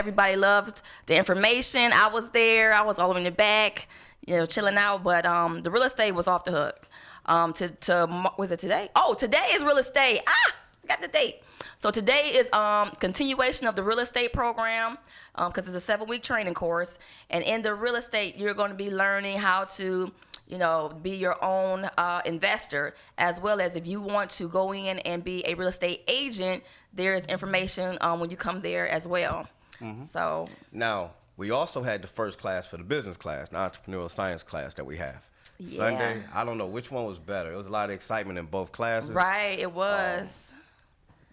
Everybody loved the information. I was there. I was all in the back, chilling out. But the real estate was off the hook. Was it today? Oh, today is real estate. Got the date. So today is continuation of the real estate program because it's a 7-week training course. And in the real estate, you're going to be learning how to be your own investor, as well as if you want to go in and be a real estate agent, there is information when you come there as well. Mm-hmm. So now, we also had the first class for the business class, the entrepreneurial science class that we have. Yeah. Sunday, I don't know which one was better. It was a lot of excitement in both classes. Right, it was.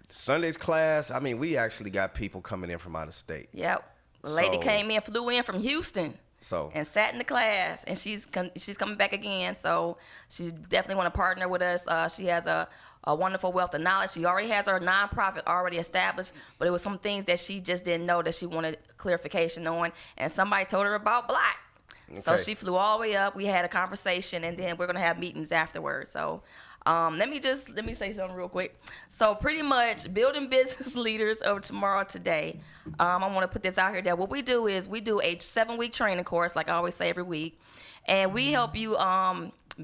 Sunday's class, I mean, we actually got people coming in from out of state. Yep. A lady flew in from Houston. And sat in the class, and she's coming back again. So she definitely want to partner with us. She has a wonderful wealth of knowledge. She already has her nonprofit already established, but it was some things that she just didn't know that she wanted clarification on, and somebody told her about Black. Okay. So she flew all the way up. We had a conversation, and then we're gonna have meetings afterwards. So let me say something real quick. So pretty much building business leaders over tomorrow today. I want to put this out here that what we do is we do a 7-week training course, like I always say every week, and we help you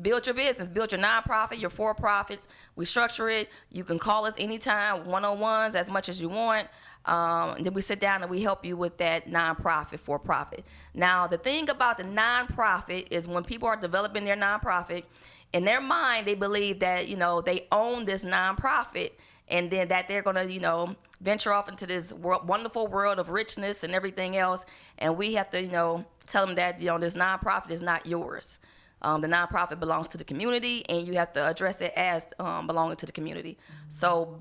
build your business, build your nonprofit, your for-profit. We structure it. You can call us anytime, one-on-ones, as much as you want. And then we sit down and we help you with that nonprofit, for-profit. Now, the thing about the nonprofit is when people are developing their nonprofit, in their mind, they believe that, they own this nonprofit, and then that they're going to, venture off into this wonderful world of richness and everything else. And we have to, tell them that, this nonprofit is not yours. The nonprofit belongs to the community, and you have to address it as belonging to the community. So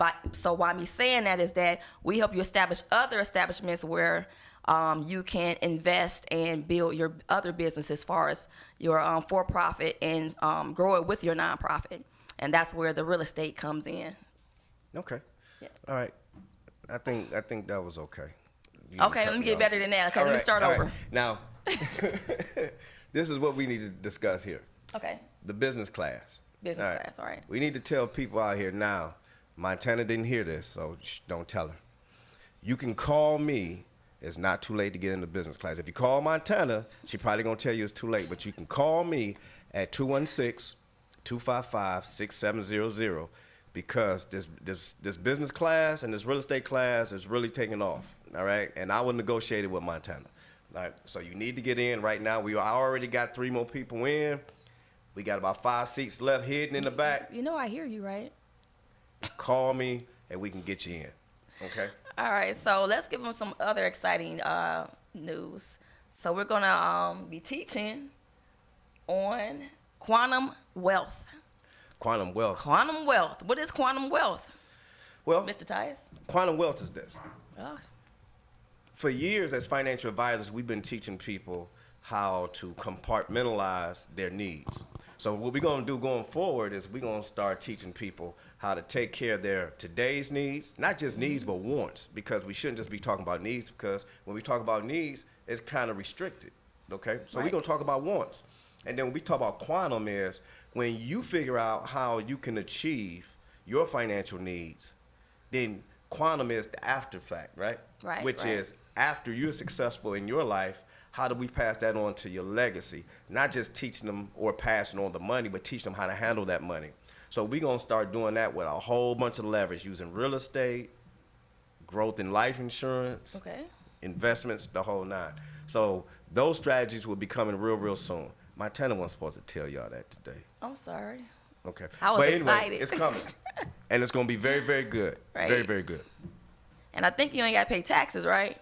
why me saying that is that we help you establish other establishments where you can invest and build your other business as far as your for-profit and grow it with your nonprofit. And that's where the real estate comes in. Okay. Yeah. All right. I think that was okay. Okay, let me get better than that. Okay, let me start over. Right. Now, this is what we need to discuss here. Okay. The business class. Class, all right. We need to tell people out here now, Montana didn't hear this, so don't tell her. You can call me. It's not too late to get into business class. If you call Montana, she probably going to tell you it's too late, but you can call me at 216-255-6700 because this business class and this real estate class is really taking off, all right? And I will negotiate it with Montana. All right, so you need to get in right now. I already got 3 more people in. We got about 5 seats left hidden in the back. I hear you, right? Call me and we can get you in, okay? All right, so let's give them some other exciting news. So we're going to be teaching on quantum wealth. Quantum wealth. Quantum wealth. What is quantum wealth? Well, Mr. Tyus? Quantum wealth is this. Oh. For years as financial advisors, we've been teaching people how to compartmentalize their needs. So what we're going to do going forward is we're going to start teaching people how to take care of their today's needs, not just needs, but wants, because we shouldn't just be talking about needs, because when we talk about needs, it's kind of restricted, okay? So We're going to talk about wants. And then when we talk about quantum is when you figure out how you can achieve your financial needs, then quantum is the after fact, right? Right. Which is after you're successful in your life, how do we pass that on to your legacy? Not just teaching them or passing on the money, but teaching them how to handle that money. So we're going to start doing that with a whole bunch of leverage, using real estate, growth in life insurance, investments, the whole 9. So those strategies will be coming real soon. My tenant wasn't supposed to tell y'all that today. I'm sorry. Okay. I was anyway, excited. It's coming. And it's going to be very, very good. Right. Very, very good. And I think you ain't got to pay taxes, right?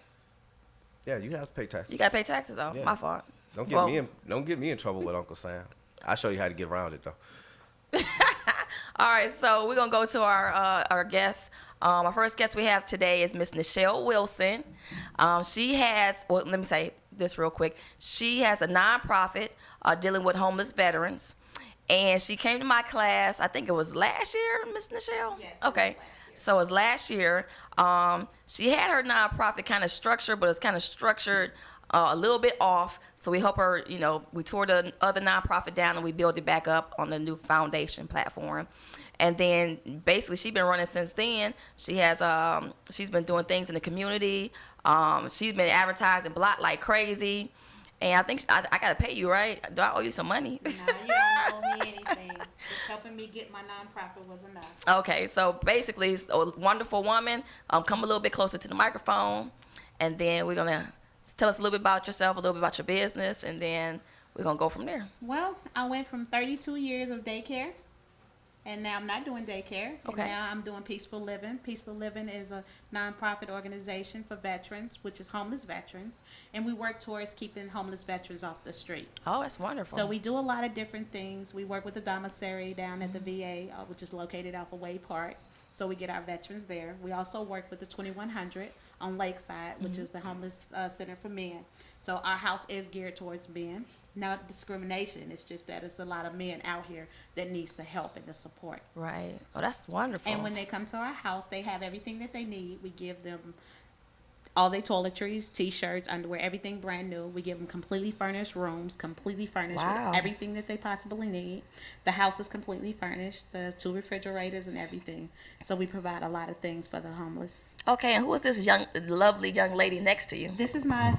Yeah, you have to pay taxes. You got to pay taxes, though. Yeah. My fault. Don't get me in trouble with Uncle Sam. I'll show you how to get around it, though. All right, so we're going to go to our guests. Our first guest we have today is Miss Nichelle Wilson. She has, let me say this real quick. She has a nonprofit dealing with homeless veterans. And she came to my class, I think it was last year, Miss Nichelle? Yes. Okay. So it was last year. She had her nonprofit kind of structured, but it's kind of structured a little bit off. So we help her, we tore the other nonprofit down and we built it back up on the new foundation platform. And then basically she's been running since then. She has, she's been doing things in the community, She's been advertising Block like crazy. And I think I got to pay you, right? Do I owe you some money? No, you don't owe me anything. Just helping me get my nonprofit was enough. Okay, so basically, it's a wonderful woman. Come a little bit closer to the microphone, and then we're going to tell us a little bit about yourself, a little bit about your business, and then we're going to go from there. Well, I went from 32 years of daycare, and now I'm not doing daycare. Okay. And now I'm doing Peaceful Living. Peaceful Living is a nonprofit organization for veterans, which is homeless veterans, and we work towards keeping homeless veterans off the street. Oh, that's wonderful. So we do a lot of different things. We work with the commissary down at the VA, which is located off of Way Park. So we get our veterans there. We also work with the 2100 on Lakeside, which is the homeless center for men. So our house is geared towards men. Not discrimination. It's just that it's a lot of men out here that needs the help and the support. Right. Oh, that's wonderful. And when they come to our house, they have everything that they need. We give them all their toiletries, T-shirts, underwear, everything brand new. We give them completely furnished rooms, completely furnished Wow. with everything that they possibly need. The house is completely furnished, the 2 refrigerators and everything. So we provide a lot of things for the homeless. Okay, and who is this lovely young lady next to you? This is my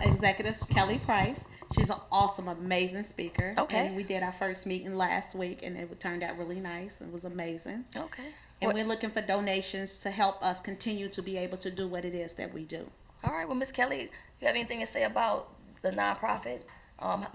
executive, Kelly Price. She's an awesome, amazing speaker. Okay. And we did our first meeting last week, and it turned out really nice. It was amazing. Okay. And we're looking for donations to help us continue to be able to do what it is that we do. All right. Well, Miss Kelly, you have anything to say about the nonprofit?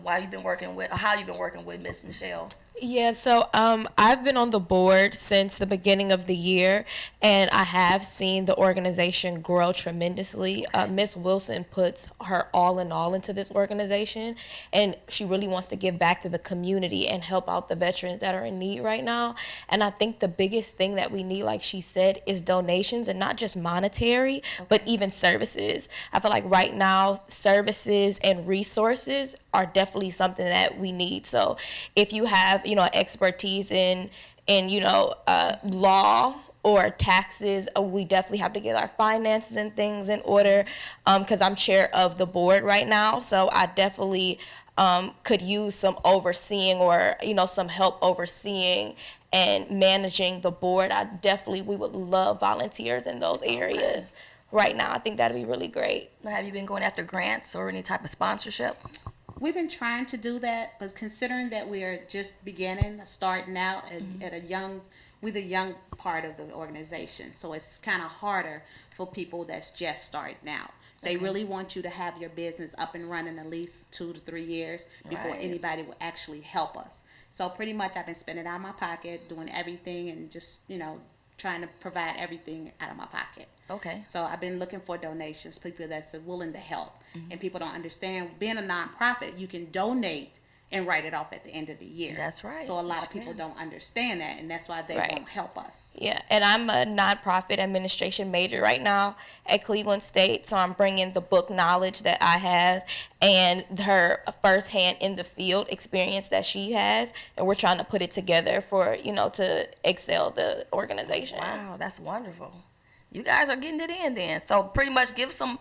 Why you've been working with, or how you've been working with Miss Michelle? Yeah, so I've been on the board since the beginning of the year, and I have seen the organization grow tremendously. Miss Wilson puts her all in all into this organization, and she really wants to give back to the community and help out the veterans that are in need right now. And I think the biggest thing that we need, like she said, is donations, and not just monetary, but even services. I feel like right now, services and resources are definitely something that we need. So if you have, expertise in law or taxes, we definitely have to get our finances and things in order, because I'm chair of the board right now. So I definitely could use some overseeing or, some help overseeing and managing the board. We would love volunteers in those areas. Right now, I think that'd be really great. Now, have you been going after grants or any type of sponsorship? We've been trying to do that, but considering that we are just beginning, starting out at we're the young part of the organization, so it's kind of harder for people that's just starting out. They really want you to have your business up and running at least 2 to 3 years before anybody will actually help us. So pretty much I've been spending out of my pocket, doing everything, and just, trying to provide everything out of my pocket. Okay. So I've been looking for donations, people that's willing to help. And people don't understand, being a nonprofit, you can donate and write it off at the end of the year. That's right. So a lot of people don't understand that, and that's why they won't help us. Yeah, and I'm a nonprofit administration major right now at Cleveland State, so I'm bringing the book knowledge that I have and her firsthand in the field experience that she has, and we're trying to put it together for, to excel the organization. Wow, that's wonderful. You guys are getting it in then. So pretty much give some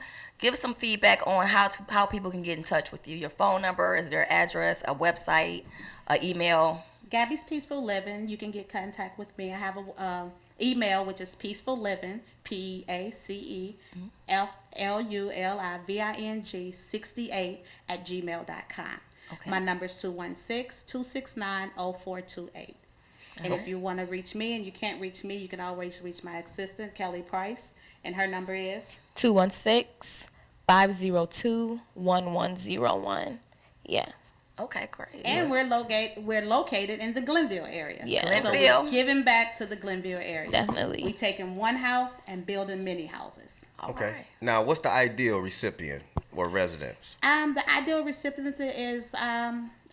feedback on how people can get in touch with you. Your phone number, is there an address, a website, an email? Gabby's Peaceful Living. You can get contact with me. I have a email, which is Peaceful Living, PACEFLULIVING 68 @gmail.com. Okay. My number is 216-269-0428. And if you want to reach me and you can't reach me, you can always reach my assistant, Kelly Price, and her number is 216-502-1101. Yeah. Okay, great. And we're located in the Glenville area. Yeah. Glenville. So we're giving back to the Glenville area. Definitely. We taking one house and building many houses. All Okay. right. Now, what's the ideal recipient or residents? The ideal recipient is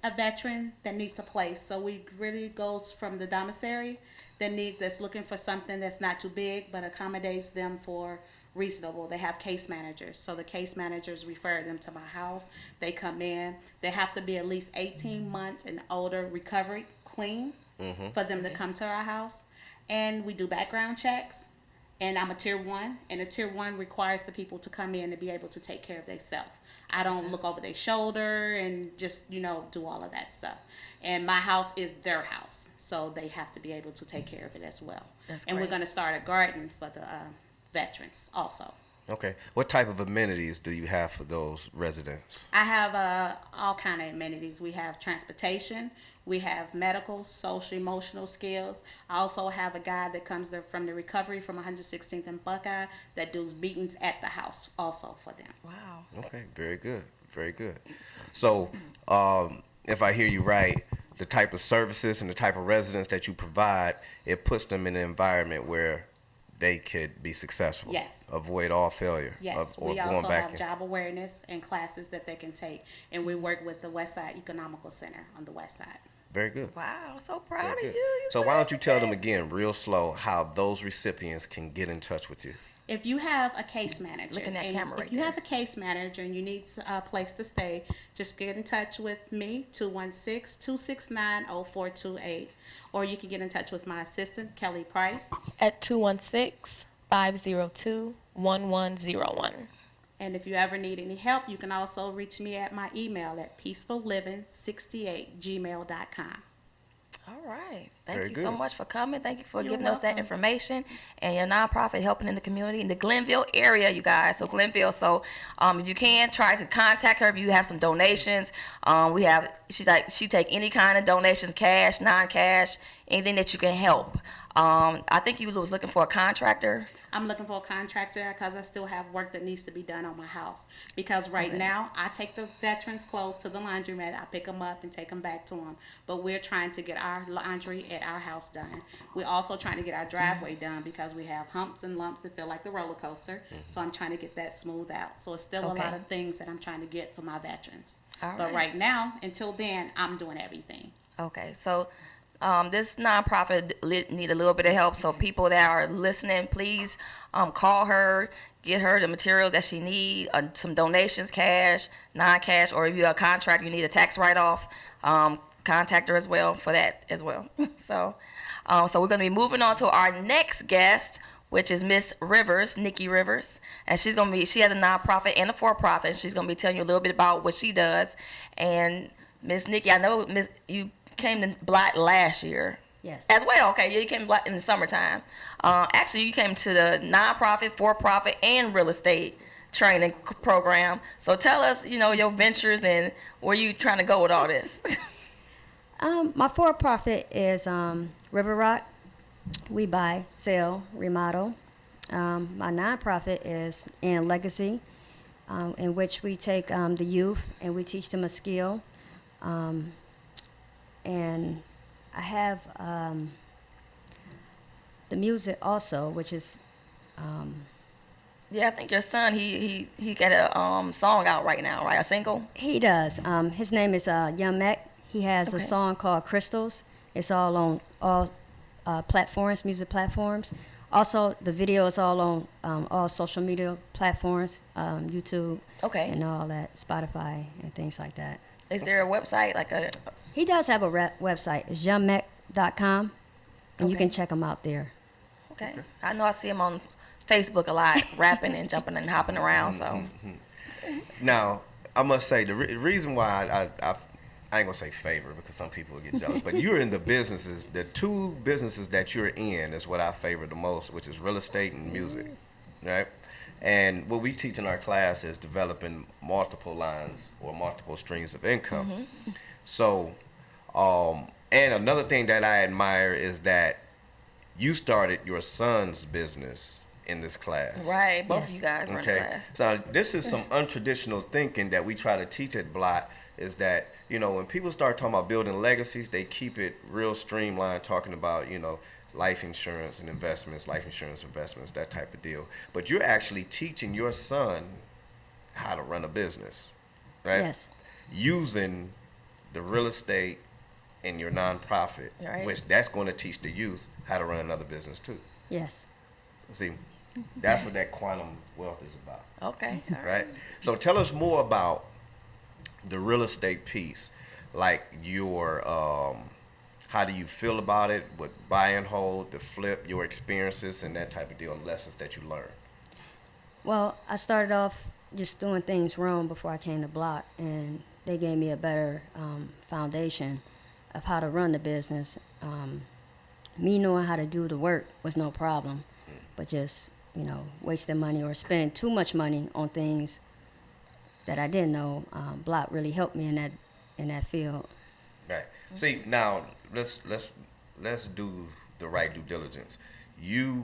a veteran that needs a place. So we really goes from the commissary that's looking for something that's not too big but accommodates them for reasonable. They have case managers, so the case managers refer them to my house. They come in. They have to be at least 18 months and older, recovery, clean, for them to come to our house. And we do background checks. And I'm a tier 1, and a tier 1 requires the people to come in to be able to take care of themselves. I don't look over their shoulder and just, do all of that stuff. And my house is their house, so they have to be able to take care of it as well. That's and we're great. going to start a garden for the veterans also. Okay. What type of amenities do you have for those residents? I have all kind of amenities. We have transportation, we have medical, social, emotional skills. I also have a guy that comes there from the recovery from 116th and Buckeye that do meetings at the house also for them. Wow. Okay, very good, very good. So, if I hear you right, the type of services and the type of residents that you provide, it puts them in an environment where they could be successful. Yes. Avoid all failure. Yes, we also have job awareness and classes that they can take, and we work with the West Side Economical Center on the West Side. Very good. Wow, so proud Very of good. you. So why don't you tell them again, real slow, how those recipients can get in touch with you? If you have a case manager, Look in that and camera right if you there. have a case manager and you need a place to stay, just get in touch with me, 216-269-0428, or you can get in touch with my assistant, Kelly Price. At 216-502-1101. And if you ever need any help, you can also reach me at my email at peacefulliving68@gmail.com. All right. Very Thank you so good. much for coming. Thank you for You're giving us that welcome. information and your nonprofit helping in the community in the Glenville area, you guys. So Glenville. So if you can try to contact her if you have some donations. She take any kind of donations, cash, non-cash, anything that you can help. I think you was looking for a contractor. I'm looking for a contractor because I still have work that needs to be done on my house. Because right now, I take the veterans' clothes to the laundromat. I pick them up and take them back to them. But we're trying to get our laundry at our house done. We're also trying to get our driveway done because we have humps and lumps that feel like the roller coaster. So I'm trying to get that smoothed out. So it's still a lot Okay. of things that I'm trying to get for my veterans. All But right. right now, until then, I'm doing everything. Okay, so this nonprofit need a little bit of help. So people that are listening, please call her, get her the materials that she need, some donations, cash, non-cash, or if you're a contractor, you need a tax write-off. Contact her as well for that as well. So we're going to be moving on to our next guest, which is Miss Rivers, Nikki Rivers, and she has a nonprofit and a for-profit. And she's going to be telling you a little bit about what she does. And Miss Nikki, I know you came to Black last year. Yes. As well. Okay, yeah, you came to Black in the summertime. Actually, you came to the nonprofit, for-profit, and real estate training program. So tell us, your ventures and where you trying to go with all this. My for-profit is River Rock. We buy, sell, remodel. My nonprofit is in Legacy, in which we take the youth and we teach them a skill. And I have the music also, which is Yeah, I think your son, he got a song out right now, right? A single? he does. His name is Young Mac. He has a Okay. song called Crystals. It's all on all platforms, music platforms. Also, the video is all on all social media platforms, YouTube, Okay. and all that, Spotify and things like that. Is there a website, He does have a website. It's youngmac.com, and you Okay. can check him out there. okay. I know I see him on Facebook a lot, rapping and jumping and hopping around, so. Now, I must say, the reason why I ain't gonna say favor because some people will get jealous, but you're in the businesses, the two businesses that you're in is what I favor the most, which is real estate and music, right? And what we teach in our class is developing multiple lines or multiple streams of income. So, and another thing that I admire is that you started your son's business in this class. Right, both of Yes. you guys were in Okay, class. so this is some untraditional thinking that we try to teach at Block, is that, when people start talking about building legacies, they keep it real streamlined, talking about, life insurance and investments, that type of deal. But you're actually teaching your son how to run a business, right? Yes. Using the real estate in your nonprofit, Right. which that's going to teach the youth how to run another business too. Yes. See, that's what that quantum wealth is about. Okay, all right. Right? So tell us more about the real estate piece, like your, how do you feel about it with buy and hold, the flip, your experiences and that type of deal, and lessons that you learned. Well, I started off just doing things wrong before I came to Block, and they gave me a better foundation of how to run the business. Me knowing how to do the work was no problem, but just wasting money or spending too much money on things that I didn't know. Block really helped me in that field. Right. See, now let's do the right due diligence. You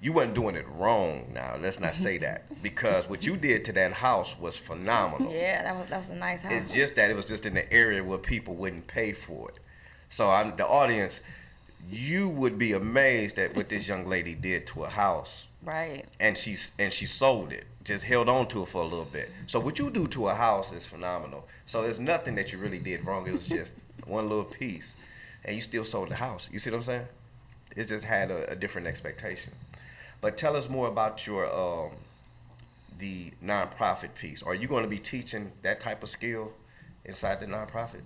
wasn't doing it wrong. Now let's not say that, because what you did to that house was phenomenal. Yeah, that was a nice house. It's just that it was just in the area where people wouldn't pay for it. So the audience, you would be amazed at what this young lady did to a house. Right. And she sold it, just held on to it for a little bit. So what you do to a house is phenomenal. So there's nothing that you really did wrong. It was just one little piece, and you still sold the house. You see what I'm saying? It just had a different expectation. But tell us more about your the nonprofit piece. Are you going to be teaching that type of skill inside the nonprofit?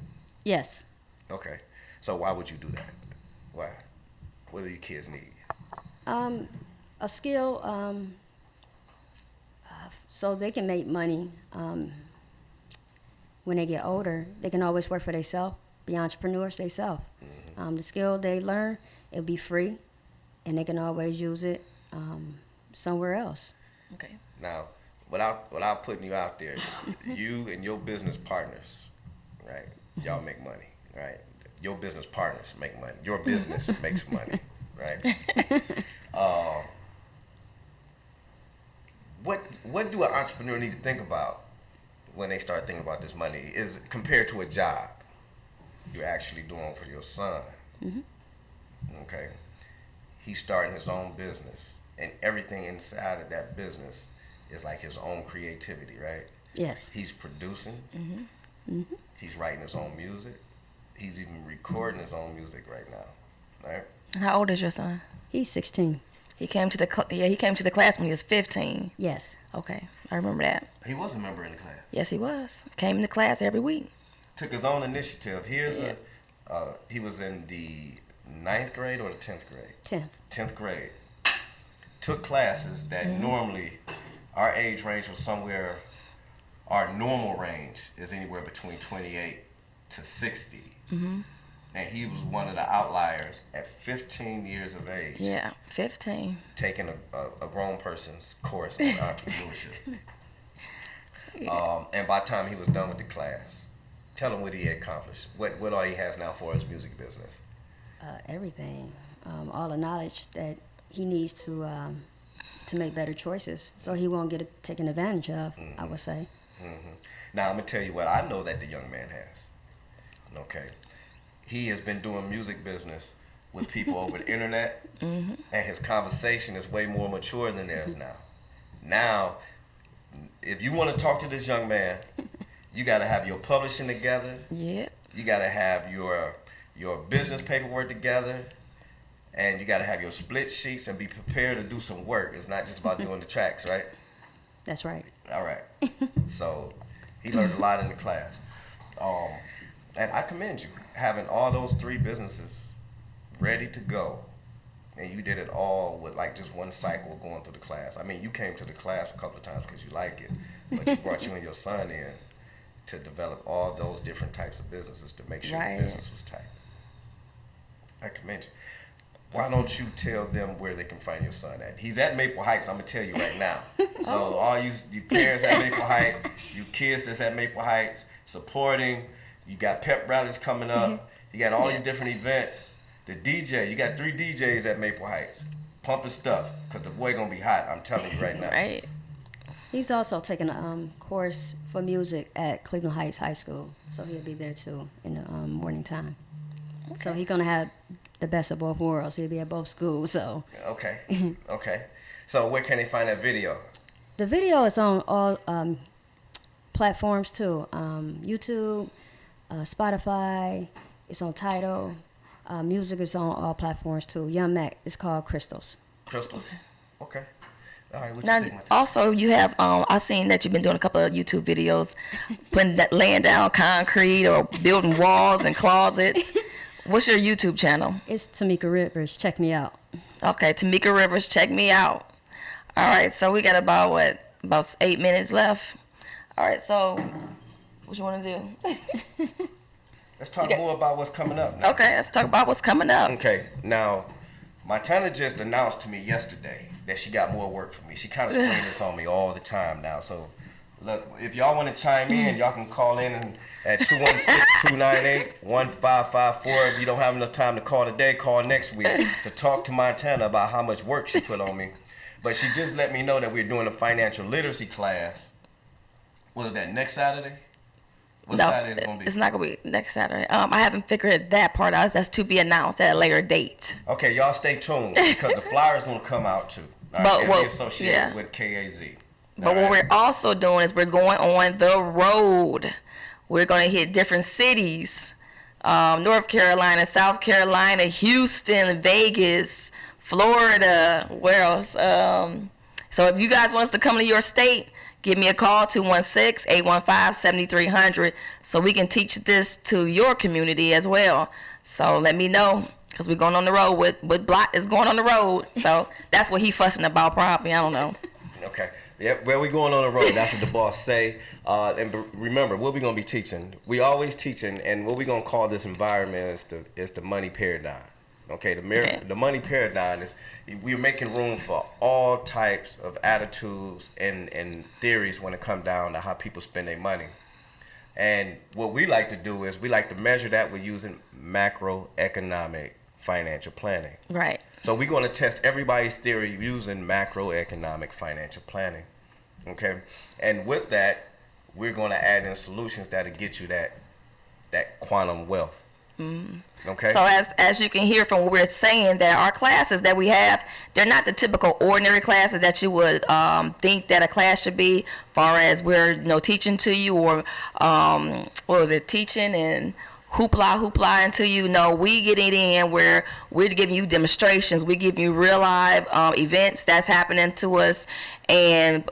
Yes. Okay. So why would you do that? Why? What do your kids need? A skill so they can make money when they get older. They can always work for themselves, be entrepreneurs themselves. Mm-hmm. The skill they learn, it'll be free, and they can always use it somewhere else. Okay. Now, without putting you out there, you and your business partners, right? Y'all make money, right? Your business partners make money. Your business makes money, right? What do an entrepreneur need to think about when they start thinking about this money? Is compared to a job you're actually doing for your son? Mm-hmm. Okay, he's starting his own business, and everything inside of that business is like his own creativity, right? Yes. He's producing. Mm-hmm. Mm-hmm. He's writing his own music. He's even recording his own music right now, right? How old is your son? He's 16. He came to the class when he was 15. Yes. Okay, I remember that. He was a member in the class. Yes, he was. Came to class every week. Took his own initiative. He was in the 9th grade or the 10th grade? 10th grade. Took classes that normally our age range was somewhere, our normal range is anywhere between 28 to 60. Mm-hmm. And he was one of the outliers at 15 years of age. Yeah, 15. Taking a grown person's course on entrepreneurship. Yeah. And by the time he was done with the class, tell him what he accomplished. What all he has now for his music business. Everything. All the knowledge that he needs to make better choices, so he won't get taken advantage of, I would say. Mm-hmm. Now, I'm going to tell you what I know that the young man has. Okay. He has been doing music business with people over the internet, and his conversation is way more mature than theirs now. Now, if you want to talk to this young man, you got to have your publishing together. Yeah. You got to have your business paperwork together, and you got to have your split sheets and be prepared to do some work. It's not just about doing the tracks, right? That's right. All right. So he learned a lot in the class. And I commend you having all those 3 businesses ready to go, and you did it all with like just one cycle of going through the class. I mean, you came to the class a couple of times because you like it, but you brought you and your son in to develop all those different types of businesses to make sure the business was tight. I commend you. Why don't you tell them where they can find your son at? He's at Maple Heights, I'm going to tell you right now. So all you parents at Maple Heights, you kids that's at Maple Heights, supporting. You got pep rallies coming up. You got all these different events. The DJ, you got 3 DJs at Maple Heights pumping stuff because the boy going to be hot. I'm telling you right now. Right. He's also taking a course for music at Cleveland Heights High School, so he'll be there too in the morning time. Okay. So he's going to have the best of both worlds. He'll be at both schools. So. Okay. Okay. So where can they find that video? The video is on all platforms too. YouTube, Spotify, it's on Tidal. Music is on all platforms too. Young Mac, it's called Crystals. Crystals? Okay. All right, what you Now, think about that? also, you have, I've seen that you've been doing a couple of YouTube videos, laying down concrete or building walls and closets. What's your YouTube channel? It's Tamika Rivers. Check me out. Okay, Tamika Rivers, check me out. All right, so we got about 8 minutes left. All right, so what you want to do? Let's talk more about what's coming up now. Okay, let's talk about what's coming up. Okay, now, Montana just announced to me yesterday that she got more work for me. She kind of spraying this on me all the time now. So, look, if y'all want to chime in, y'all can call in at 216-298-1554. If you don't have enough time to call today, call next week to talk to Montana about how much work she put on me. But she just let me know that we're doing a financial literacy class. What is that, next Saturday? What Saturday is it going to be? It's not going to be next Saturday. I haven't figured that part out. That's to be announced at a later date. Okay, y'all stay tuned because the flyer's going to come out too. All right, it'll be associated with KAZ. But what we're also doing is we're going on the road. We're going to hit different cities. North Carolina, South Carolina, Houston, Vegas, Florida, where else? So if you guys want us to come to your state, give me a call, 216-815-7300, so we can teach this to your community as well. So let me know, because we're going on the road. With Block is going on the road. So that's what he fussing about probably. I don't know. Okay. Yeah, where we going on the road, that's what the boss say. And remember, what we going to be teaching, we always teaching, and what we going to call this environment is the money paradigm. Okay, the money paradigm is we're making room for all types of attitudes and theories when it comes down to how people spend their money. And what we like to do is we like to measure that with using macroeconomic financial planning. Right. So we're going to test everybody's theory using macroeconomic financial planning. Okay, and with that, we're going to add in solutions that'll get you that quantum wealth. Mm-hmm. Okay. So as you can hear from what we're saying, that our classes that we have, they're not the typical ordinary classes that you would think that a class should be. Far as we're teaching to you, or teaching and hoopla into you. No, we get it in where we're giving you demonstrations. We give you real live events that's happening to us, and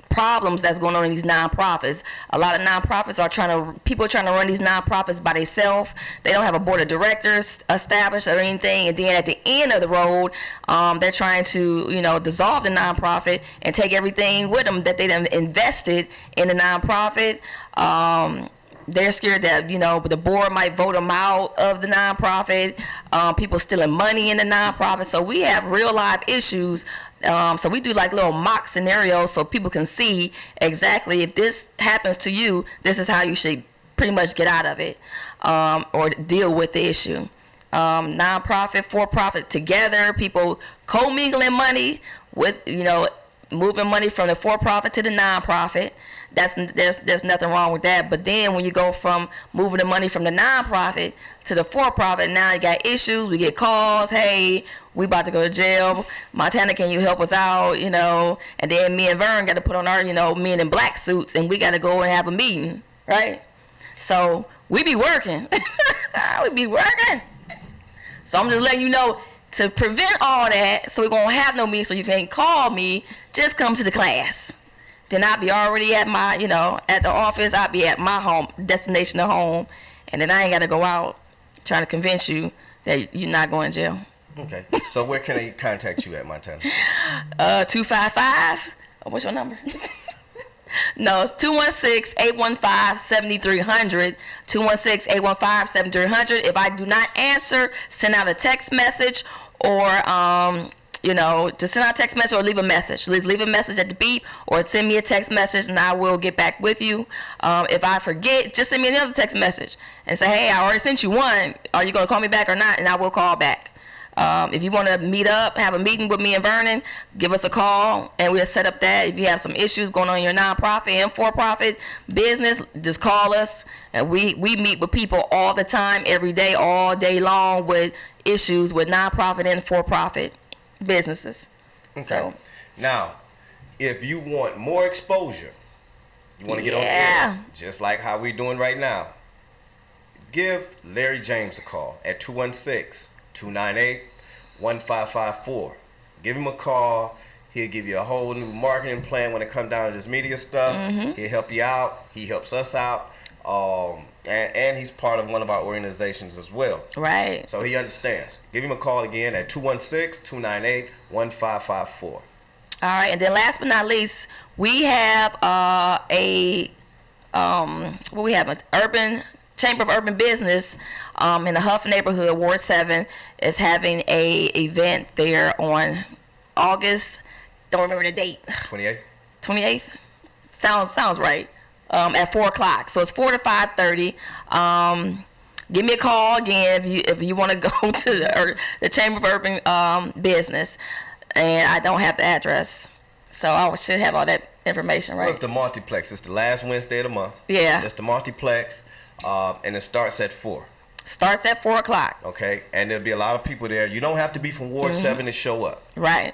problems that's going on in these nonprofits. A lot of nonprofits people are trying to run these nonprofits by themselves. They don't have a board of directors established or anything, and then at the end of the road, they're trying to dissolve the nonprofit and take everything with them that they done invested in the nonprofit. They're scared that the board might vote them out of the nonprofit. People stealing money in the nonprofit. So we have real live issues. So we do like little mock scenarios so people can see exactly if this happens to you, this is how you should pretty much get out of it, or deal with the issue. Nonprofit, for-profit together, people commingling money with moving money from the for-profit to the nonprofit. There's nothing wrong with that. But then when you go from moving the money from the nonprofit to the for-profit, now you got issues. We get calls, hey, we about to go to jail. Montana, can you help us out? And then me and Vernon got to put on our men in black suits, and we got to go and have a meeting, right? So we be working. We be working. So I'm just letting you know, to prevent all that, so we won't have no meeting, so you can't call me, just come to the class. Then I'll be already at my, at the office. I'll be at my home, destination of home. And then I ain't got to go out trying to convince you that you're not going to jail. Okay. So where can they contact you at, Montana? 255. What's your number? No, it's 216-815-7300. 216-815-7300. If I do not answer, send out a text message, or just send out a text message or leave a message. Leave a message at the beep, or send me a text message and I will get back with you. If I forget, just send me another text message and say, hey, I already sent you one. Are you going to call me back or not? And I will call back. If you want to meet up, have a meeting with me and Vernon, give us a call and we'll set up that. If you have some issues going on in your nonprofit and for-profit business, just call us. And we meet with people all the time, every day, all day long, with issues with nonprofit and for-profit businesses. Okay. So, now, if you want more exposure, you want to get on air, just like how we're doing right now, give Larry James a call at 216-298-1554. Give him a call. He'll give you a whole new marketing plan when it comes down to this media stuff. Mm-hmm. He'll help you out. He helps us out. And he's part of one of our organizations as well. Right. So he understands. Give him a call again at 216-298-1554. All right, and then last but not least, we have an urban Chamber of Urban Business in the Huff neighborhood, Ward 7, is having a event there on August. Don't remember the date. 28th. 28th. Sounds right. At 4:00. So it's 4 to 5:30. Give me a call again if you want to go to the Chamber of Urban Business, and I don't have the address, so I should have all that information, right? Well, it's the multiplex. It's the last Wednesday of the month. Yeah. It's the multiplex, and it starts at 4. Starts at 4:00. Okay, and there'll be a lot of people there. You don't have to be from Ward 7 to show up. Right.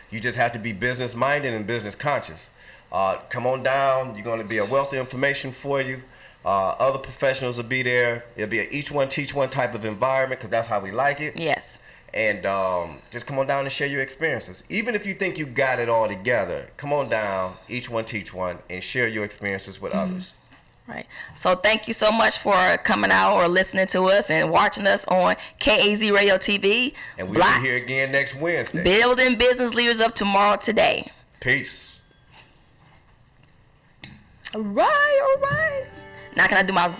You just have to be business minded and business conscious. Come on down. You're going to be a wealth of information for you. Other professionals will be there. It'll be an each one teach one type of environment because that's how we like it. Yes. And just come on down and share your experiences. Even if you think you got it all together, come on down, each one teach one, and share your experiences with others. Right. So thank you so much for coming out or listening to us and watching us on KAZ Radio TV. And we'll be here again next Wednesday. Building business leaders up tomorrow today. Peace. All right. Now can I do my